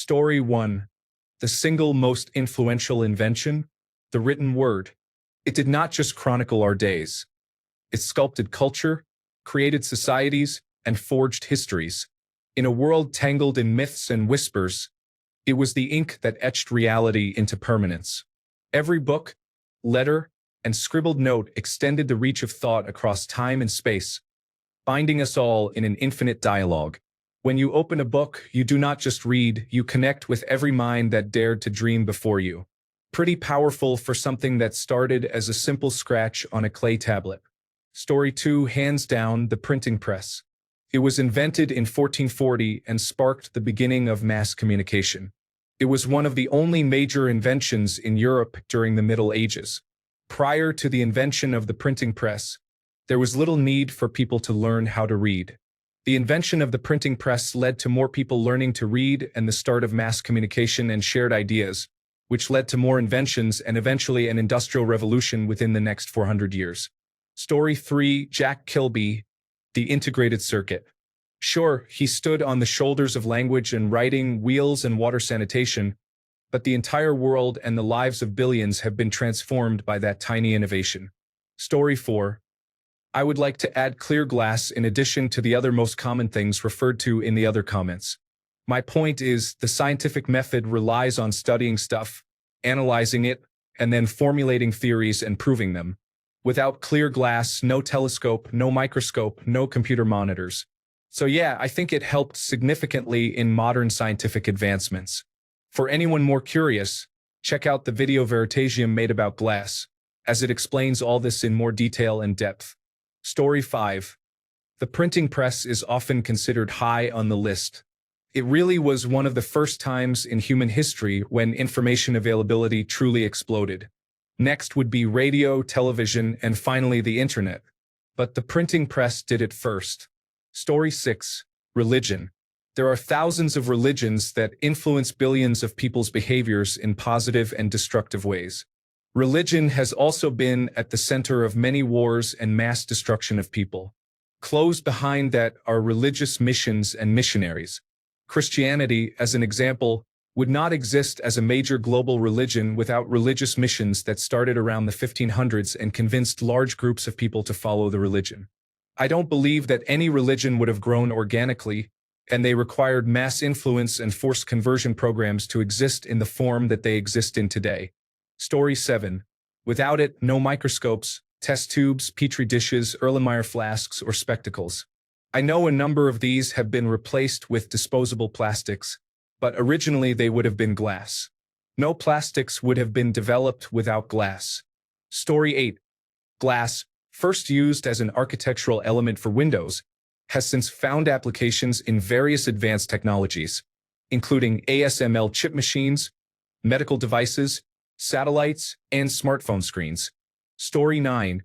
Story 1. The single most influential invention? The written word. It did not just chronicle our days. It sculpted culture, created societies, and forged histories. In a world tangled in myths and whispers, it was the ink that etched reality into permanence. Every book, letter, and scribbled note extended the reach of thought across time and space, binding us all in an infinite dialogue. When you open a book, you do not just read, you connect with every mind that dared to dream before you. Pretty powerful for something that started as a simple scratch on a clay tablet. Story 2, hands down, the printing press. It was invented in 1440 and sparked the beginning of mass communication. It was one of the only major inventions in Europe during the Middle Ages. Prior to the invention of the printing press, there was little need for people to learn how to read. The invention of the printing press led to more people learning to read and the start of mass communication and shared ideas, which led to more inventions and eventually an industrial revolution within the next 400 years. Story 3, Jack Kilby, the integrated circuit. Sure, he stood on the shoulders of language and writing, wheels and water sanitation, but the entire world and the lives of billions have been transformed by that tiny innovation. Story 4. I would like to add clear glass in addition to the other most common things referred to in the other comments. My point is, the scientific method relies on studying stuff, analyzing it, and then formulating theories and proving them. Without clear glass, no telescope, no microscope, no computer monitors. So yeah, I think it helped significantly in modern scientific advancements. For anyone more curious, check out the video Veritasium made about glass, as it explains all this in more detail and depth. Story 5. The printing press is often considered high on the list. It really was one of the first times in human history when information availability truly exploded. Next would be radio, television, and finally the internet. But the printing press did it first. Story 6. Religion. There are thousands of religions that influence billions of people's behaviors in positive and destructive ways. Religion has also been at the center of many wars and mass destruction of people. Close behind that are religious missions and missionaries. Christianity, as an example, would not exist as a major global religion without religious missions that started around the 1500s and convinced large groups of people to follow the religion. I don't believe that any religion would have grown organically, and they required mass influence and forced conversion programs to exist in the form that they exist in today. Story 7. Without it, no microscopes, test tubes, petri dishes, Erlenmeyer flasks, or spectacles. I know a number of these have been replaced with disposable plastics, but originally they would have been glass. No plastics would have been developed without glass. Story 8. Glass, first used as an architectural element for windows, has since found applications in various advanced technologies, including ASML chip machines, medical devices, satellites, and smartphone screens. Story 9.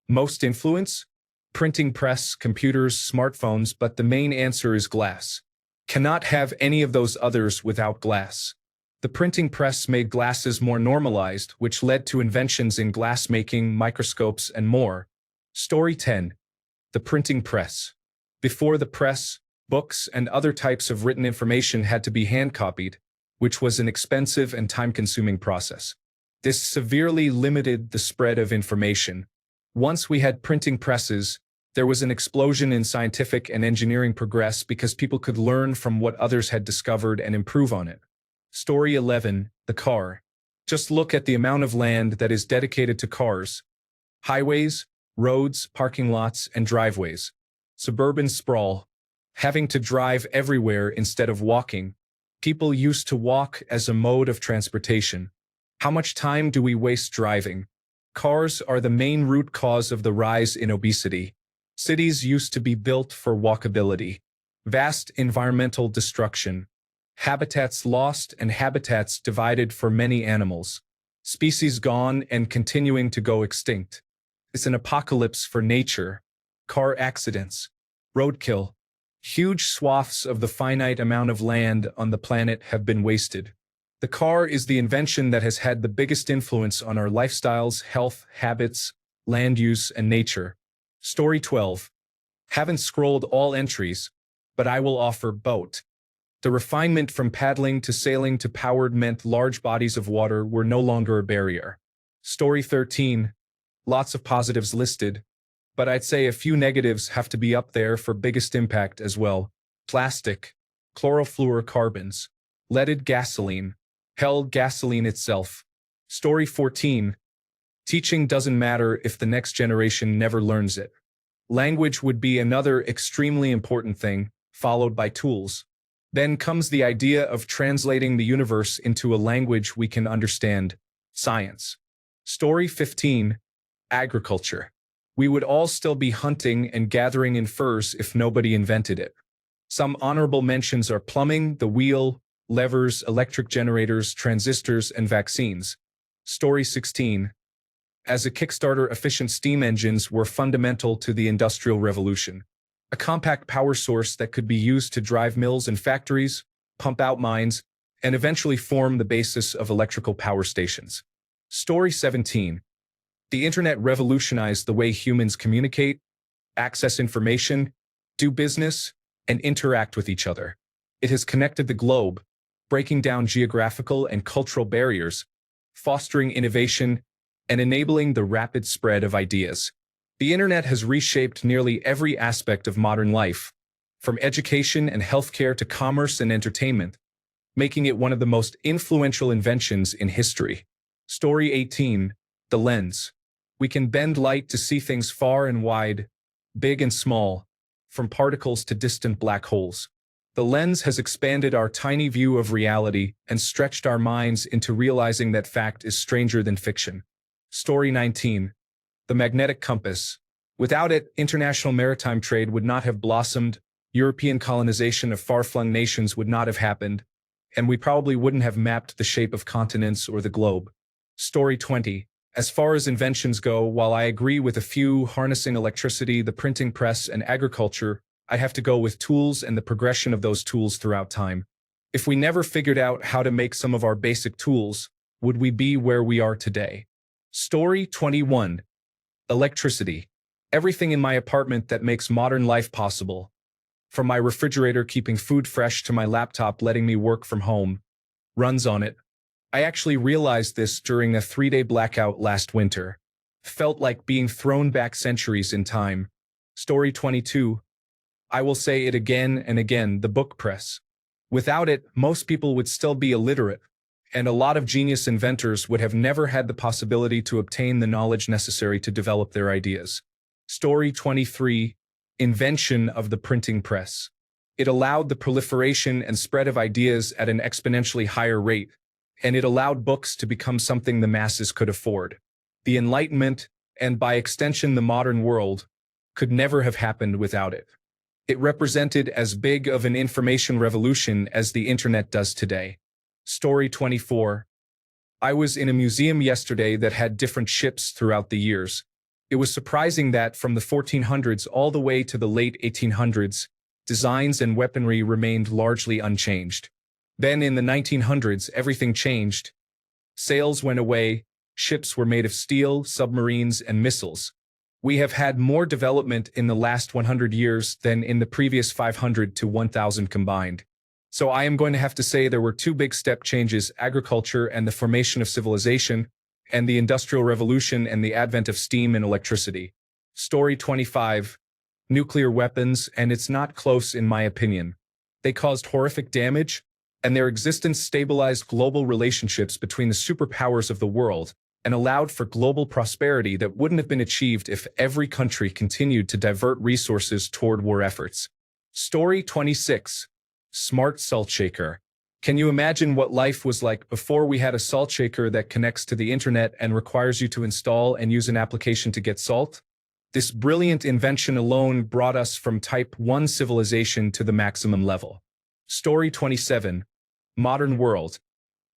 Most influence? Printing press, computers, smartphones, but the main answer is glass. Cannot have any of those others without glass. The printing press made glasses more normalized, which led to inventions in glassmaking, microscopes, and more. Story 10. The printing press. Before the press, books and other types of written information had to be hand-copied, which was an expensive and time-consuming process. This severely limited the spread of information. Once we had printing presses, there was an explosion in scientific and engineering progress because people could learn from what others had discovered and improve on it. Story 11. The car. Just look at the amount of land that is dedicated to cars. Highways, roads, parking lots, and driveways. Suburban sprawl. Having to drive everywhere instead of walking. People used to walk as a mode of transportation. How much time do we waste driving? Cars are the main root cause of the rise in obesity. Cities used to be built for walkability. Vast environmental destruction. Habitats lost and habitats divided for many animals. Species gone and continuing to go extinct. It's an apocalypse for nature. Car accidents. Roadkill. Huge swaths of the finite amount of land on the planet have been wasted. The car is the invention that has had the biggest influence on our lifestyles, health, habits, land use, and nature. Story 12. Haven't scrolled all entries, but I will offer boat. The refinement from paddling to sailing to powered meant large bodies of water were no longer a barrier. Story 13. Lots of positives listed, but I'd say a few negatives have to be up there for biggest impact as well. Plastic, chlorofluorocarbons, leaded gasoline, hell, gasoline itself. Story 14. Teaching doesn't matter if the next generation never learns it. Language would be another extremely important thing, followed by tools. Then comes the idea of translating the universe into a language we can understand. Science. Story 15. Agriculture. We would all still be hunting and gathering in furs if nobody invented it. Some honorable mentions are plumbing, the wheel, levers, electric generators, transistors, and vaccines. Story 16. As a Kickstarter, efficient steam engines were fundamental to the Industrial Revolution. A compact power source that could be used to drive mills and factories, pump out mines, and eventually form the basis of electrical power stations. Story 17. The internet revolutionized the way humans communicate, access information, do business, and interact with each other. It has connected the globe, breaking down geographical and cultural barriers, fostering innovation, and enabling the rapid spread of ideas. The internet has reshaped nearly every aspect of modern life, from education and healthcare to commerce and entertainment, making it one of the most influential inventions in history. Story 18. The lens. We can bend light to see things far and wide, big and small, from particles to distant black holes. The lens has expanded our tiny view of reality and stretched our minds into realizing that fact is stranger than fiction. Story 19. The magnetic compass. Without it, international maritime trade would not have blossomed, European colonization of far-flung nations would not have happened, and we probably wouldn't have mapped the shape of continents or the globe. Story 20. As far as inventions go, while I agree with a few, harnessing electricity, the printing press, and agriculture, I have to go with tools and the progression of those tools throughout time. If we never figured out how to make some of our basic tools, would we be where we are today? Story 21. Electricity. Everything in my apartment that makes modern life possible. From my refrigerator keeping food fresh to my laptop letting me work from home, runs on it. I actually realized this during a 3-day blackout last winter. Felt like being thrown back centuries in time. Story 22. I will say it again and again, the book press. Without it, most people would still be illiterate, and a lot of genius inventors would have never had the possibility to obtain the knowledge necessary to develop their ideas. Story 23. Invention of the printing press. It allowed the proliferation and spread of ideas at an exponentially higher rate, and it allowed books to become something the masses could afford. The Enlightenment, and by extension the modern world, could never have happened without it. It represented as big of an information revolution as the internet does today. Story 24. I was in a museum yesterday that had different ships throughout the years. It was surprising that from the 1400s all the way to the late 1800s, designs and weaponry remained largely unchanged. Then in the 1900s, everything changed. Sails went away, ships were made of steel, submarines, and missiles. We have had more development in the last 100 years than in the previous 500 to 1,000 combined. So I am going to have to say there were two big step changes: agriculture and the formation of civilization, and the Industrial Revolution and the advent of steam and electricity. Story 25. Nuclear weapons, and it's not close in my opinion. They caused horrific damage, and their existence stabilized global relationships between the superpowers of the world and allowed for global prosperity that wouldn't have been achieved if every country continued to divert resources toward war efforts. Story 26. Smart salt shaker. Can you imagine what life was like before we had a salt shaker that connects to the internet and requires you to install and use an application to get salt? This brilliant invention alone brought us from Type 1 civilization to the maximum level. Story 27. Modern world.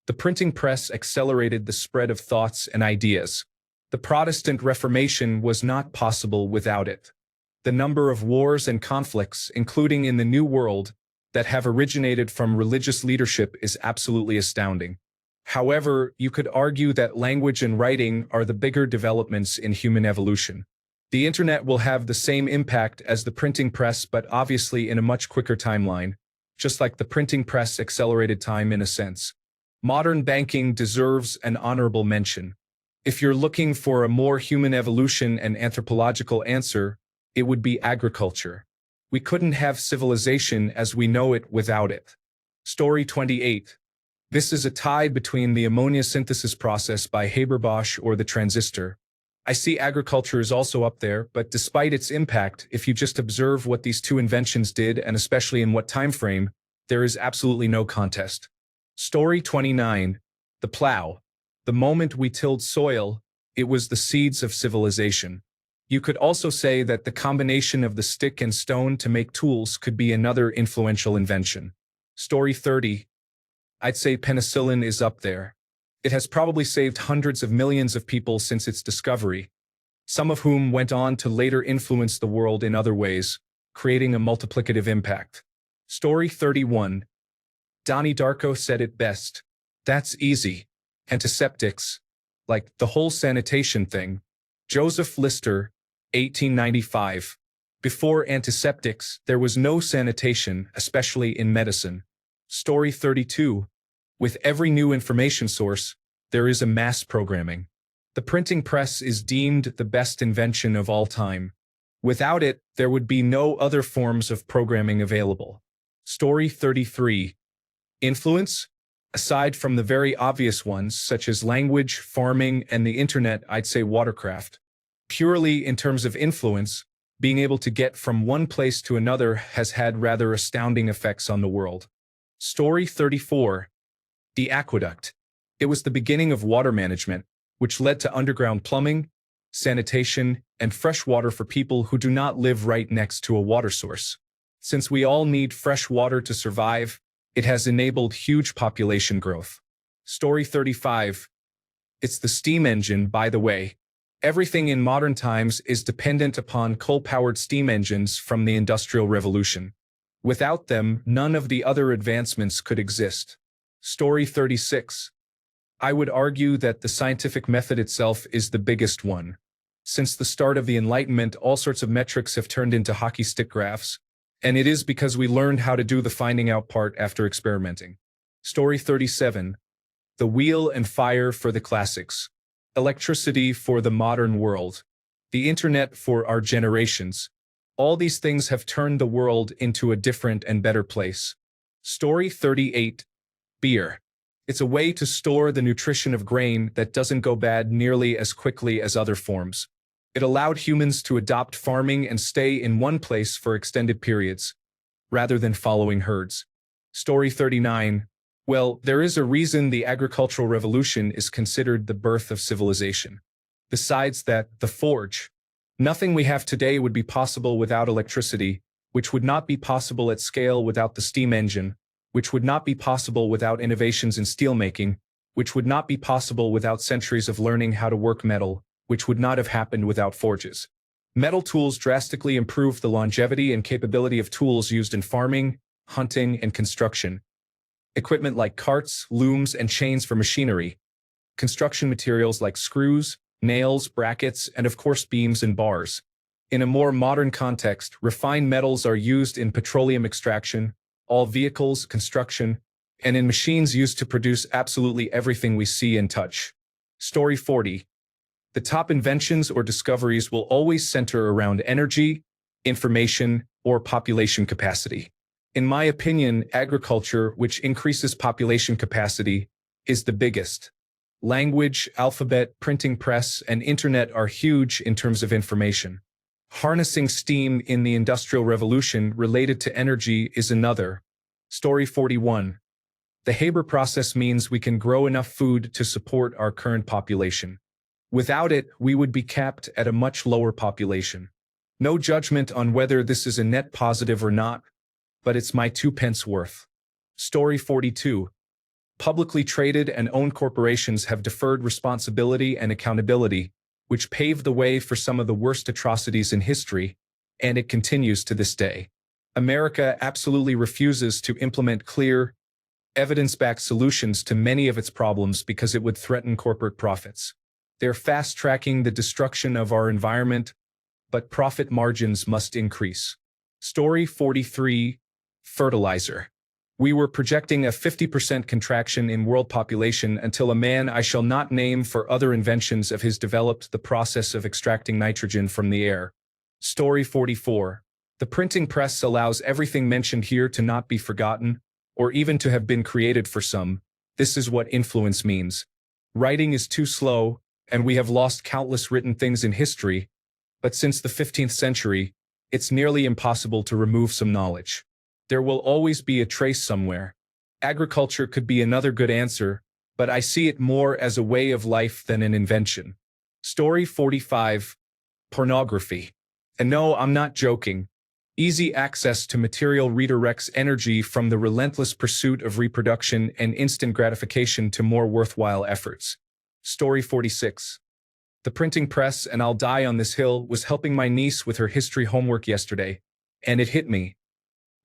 The printing press accelerated the spread of thoughts and ideas. The Protestant Reformation was not possible without it. The number of wars and conflicts, including in the New World, that have originated from religious leadership is absolutely astounding. However, you could argue that language and writing are the bigger developments in human evolution. The internet will have the same impact as the printing press, but obviously in a much quicker timeline. just like the printing press accelerated time in a sense. Modern banking deserves an honorable mention. If you're looking for a more human evolution and anthropological answer, it would be agriculture. We couldn't have civilization as we know it without it. Story 28. This is a tie between the ammonia synthesis process by Haber-Bosch or the transistor. I see agriculture is also up there, but despite its impact, if you just observe what these two inventions did and especially in what time frame, there is absolutely no contest. Story 29. The plow. The moment we tilled soil, it was the seeds of civilization. You could also say that the combination of the stick and stone to make tools could be another influential invention. Story 30. I'd say penicillin is up there. It has probably saved hundreds of millions of people since its discovery, some of whom went on to later influence the world in other ways, creating a multiplicative impact. Story 31. Donnie Darko said it best. That's easy. Antiseptics, like the whole sanitation thing. Joseph Lister, 1895. Before antiseptics, there was no sanitation, especially in medicine. Story 32. With every new information source, there is a mass programming. The printing press is deemed the best invention of all time. Without it, there would be no other forms of programming available. Story 33. Influence? Aside from the very obvious ones, such as language, farming, and the internet, I'd say watercraft. Purely in terms of influence, being able to get from one place to another has had rather astounding effects on the world. Story 34. The aqueduct. It was the beginning of water management, which led to underground plumbing, sanitation, and fresh water for people who do not live right next to a water source. Since we all need fresh water to survive, it has enabled huge population growth. Story 35. It's the steam engine, by the way. Everything in modern times is dependent upon coal-powered steam engines from the Industrial Revolution. Without them, none of the other advancements could exist. Story 36. I would argue that the scientific method itself is the biggest one. Since the start of the Enlightenment, all sorts of metrics have turned into hockey stick graphs, and it is because we learned how to do the finding out part after experimenting. Story 37. The wheel and fire for the classics. Electricity for the modern world. The internet for our generations. All these things have turned the world into a different and better place. Story 38. Beer. It's a way to store the nutrition of grain that doesn't go bad nearly as quickly as other forms. It allowed humans to adopt farming and stay in one place for extended periods, rather than following herds. Story 39. Well, there is a reason the agricultural revolution is considered the birth of civilization. Besides that, the forge. Nothing we have today would be possible without electricity, which would not be possible at scale without the steam engine, which would not be possible without innovations in steelmaking, which would not be possible without centuries of learning how to work metal, which would not have happened without forges. Metal tools drastically improved the longevity and capability of tools used in farming, hunting, and construction. Equipment like carts, looms, and chains for machinery. Construction materials like screws, nails, brackets, and of course beams and bars. In a more modern context, refined metals are used in petroleum extraction, all vehicles, construction, and in machines used to produce absolutely everything we see and touch. Story 40. The top inventions or discoveries will always center around energy, information, or population capacity. In my opinion, agriculture, which increases population capacity, is the biggest. Language, alphabet, printing press, and internet are huge in terms of information. Harnessing steam in the Industrial Revolution related to energy is another. Story 41. The Haber process means we can grow enough food to support our current population. Without it, we would be capped at a much lower population. No judgment on whether this is a net positive or not, but it's my 2 pence worth. Story 42. Publicly traded and owned corporations have deferred responsibility and accountability, which paved the way for some of the worst atrocities in history, and it continues to this day. America absolutely refuses to implement clear, evidence-backed solutions to many of its problems because it would threaten corporate profits. They're fast-tracking the destruction of our environment, but profit margins must increase. Story 43. Fertilizer. We were projecting a 50% contraction in world population until a man I shall not name for other inventions of his developed the process of extracting nitrogen from the air. Story 44. The printing press allows everything mentioned here to not be forgotten, or even to have been created for some. This is what influence means. Writing is too slow, and we have lost countless written things in history, but since the 15th century, it's nearly impossible to remove some knowledge. There will always be a trace somewhere. Agriculture could be another good answer, but I see it more as a way of life than an invention. Story 45. Pornography. And no, I'm not joking. Easy access to material redirects energy from the relentless pursuit of reproduction and instant gratification to more worthwhile efforts. Story 46. The printing press, and I'll die on this hill, was helping my niece with her history homework yesterday, and it hit me.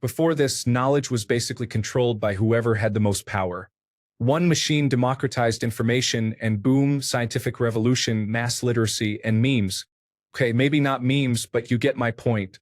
Before this, knowledge was basically controlled by whoever had the most power. One machine democratized information, and boom, scientific revolution, mass literacy, and memes. Okay, maybe not memes, but you get my point.